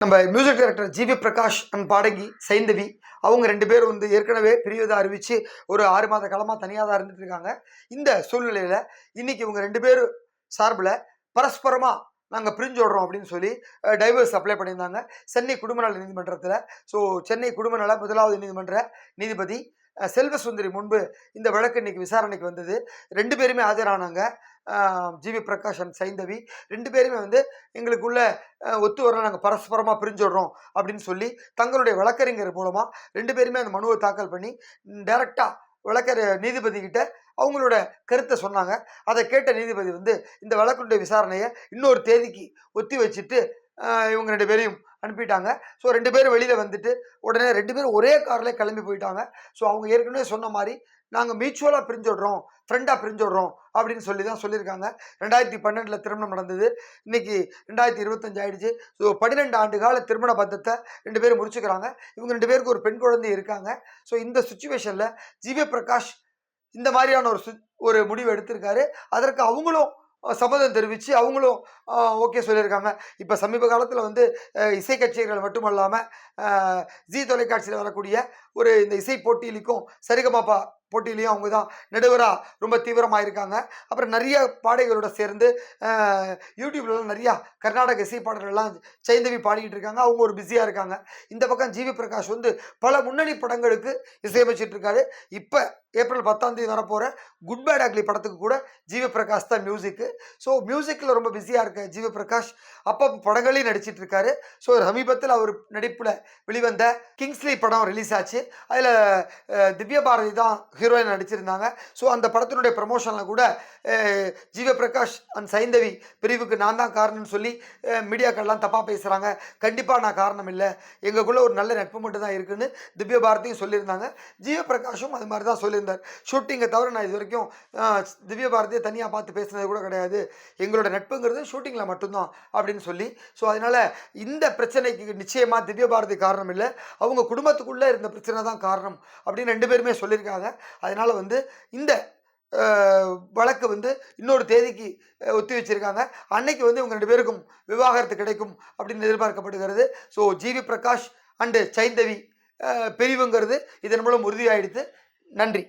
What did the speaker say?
நம்ம music director G V Prakash and பாடகி சைந்தவி அவங்க 2 பேரும் வந்து ஏற்கனவே பிரிவதை அறிவிச்சு ஒரு 6 மாத காலமாக தனியாக தான் இருந்துட்டு இருக்காங்க. இந்த சூழ்நிலையில் இன்னைக்கு இவங்க 2 பேரும் சார்பில் பரஸ்பரமாக நாங்கள் பிரிஞ்சோடுறோம் அப்படின்னு சொல்லி டைவர்ஸ் அப்ளை பண்ணியிருந்தாங்க சென்னை குடும்ப நல நீதிமன்றத்தில். ஸோ சென்னை குடும்ப நல முதலாவது நீதிமன்ற நீதிபதி செல்வசுந்தரி முன்பு இந்த வழக்கு இன்னைக்கு விசாரணைக்கு வந்தது. 2 பேருமே ஆஜரானாங்க. ஜிவி பிரகாஷ் அண்ட் சைந்தவி 2 பேருமே வந்து எங்களுக்குள்ள ஒத்து வர நாங்கள் பரஸ்பரமாக பிரிஞ்சுடுறோம் அப்படின்னு சொல்லி தங்களுடைய வழக்கறிஞர் மூலமாக 2 பேருமே அந்த மனுவை தாக்கல் பண்ணி டைரக்டாக நீதிபதி கிட்ட அவங்களோட கருத்தை சொன்னாங்க. அதை கேட்ட நீதிபதி வந்து இந்த வழக்குடைய விசாரணையை இன்னொரு தேதிக்கு ஒத்தி வச்சுட்டு இவங்க 2 பேரையும் அனுப்பிட்டாங்க. ஸோ 2 பேரும் வெளியில் வந்துட்டு உடனே 2 பேரும் ஒரே காரில் கிளம்பி போயிட்டாங்க. ஸோ அவங்க ஏற்கனவே சொன்ன மாதிரி நாங்கள் மியூச்சுவலாக பிரிஞ்சுடுறோம், ஃப்ரெண்டாக பிரிஞ்சுடுறோம் அப்படின்னு சொல்லி தான் சொல்லியிருக்காங்க. 2012 திருமணம் நடந்தது. இன்னைக்கு 2025 ஆயிடுச்சு. ஸோ 12 ஆண்டு கால திருமண பந்தத்தை 2 பேரும் முடிச்சுக்கிறாங்க. இவங்க 2 பேருக்கு ஒரு பெண் குழந்தை இருக்காங்க. ஸோ இந்த சுச்சுவேஷனில் ஜிவி பிரகாஷ் இந்த மாதிரியான ஒரு முடிவு எடுத்திருக்காரு. அதற்கு அவங்களும் சம்மதம் தெரிவித்து அவங்களும் ஓகே சொல்லியிருக்காங்க. இப்போ சமீப காலத்தில் வந்து இசை கச்சேரிகள் மட்டுமல்லாமல் ஜி தொலைக்காட்சியில் வரக்கூடிய ஒரு இந்த இசை போட்டியிலுக்கும் சரிகமாப்பா போட்டியிலையும் அவங்க தான் நடுவராக ரொம்ப தீவிரமாக இருக்காங்க. அப்புறம் நிறைய பாடகர்களோட சேர்ந்து யூடியூப்லலாம் நிறையா கர்நாடக இசை பாடல்கள்லாம் சைந்தவி பாடிக்கிட்டு இருக்காங்க. அவங்க ஒரு பிஸியாக இருக்காங்க. இந்த பக்கம் ஜிவி பிரகாஷ் வந்து பல முன்னணி படங்களுக்கு இசையமைச்சிட்டு இருக்காரு. இப்போ ஏப்ரல் 10 வரப்போகிற குட் பேட் அக்லி படத்துக்கு கூட ஜிவி பிரகாஷ் தான் மியூசிக்கு. ஸோ மியூசிக்கில் ரொம்ப பிஸியாக இருக்க ஜிவி பிரகாஷ் அப்பப்போ படங்களையும் நடிச்சிட்டு இருக்காரு. ஸோ சமீபத்தில் அவர் நடிப்பில் வெளிவந்த கிங்ஸ்லி படம் ரிலீஸ் ஆச்சு. அதில் திவ்யா பாரதி தான் ஹீரோயின் நடிச்சிருந்தாங்க. ஸோ அந்த படத்தினுடைய ப்ரமோஷனில் கூட ஜிவி பிரகாஷ் அண்ட் சைந்தவி பிரிவுக்கு நான் தான் காரணம்னு சொல்லி மீடியாக்கள்லாம் தப்பாக பேசுகிறாங்க. கண்டிப்பாக நான் காரணம் இல்லை, எங்களுக்குள்ளே ஒரு நல்ல நட்பு மட்டும் தான் இருக்குன்னு திவ்யா பாரதியும் சொல்லியிருந்தாங்க. ஜிவி பிரகாஷும் அது மாதிரி தான் சொல்லியிருந்தார். ஷூட்டிங்கை தவிர நான் இது வரைக்கும் திவ்யா பாரதியை தனியாக பார்த்து பேசினது கூட கிடையாது, எங்களோட நட்புங்கிறது ஷூட்டிங்கில் மட்டும்தான் அப்படின்னு சொல்லி. ஸோ அதனால் இந்த பிரச்சனைக்கு நிச்சயமாக திவ்யா பாரதி காரணம் இல்லை, அவங்க குடும்பத்துக்குள்ளே இருந்த பிரச்சனை தான் காரணம் அப்படின்னு 2 பேருமே சொல்லியிருக்காங்க. அதனால் வந்து இந்த வழக்கு வந்து இன்னொரு தேதிக்கு ஒத்தி வச்சிருக்காங்க. அன்னைக்கு வந்து இவங்க 2 பேருக்கும் விவாகரத்து கிடைக்கும் அப்படின்னு எதிர்பார்க்கப்படுகிறது. ஸோ ஜிவி பிரகாஷ் அண்டு சைந்தவி பிரிவுங்கிறது இதன் மூலம் உறுதியாயிடுது. நன்றி.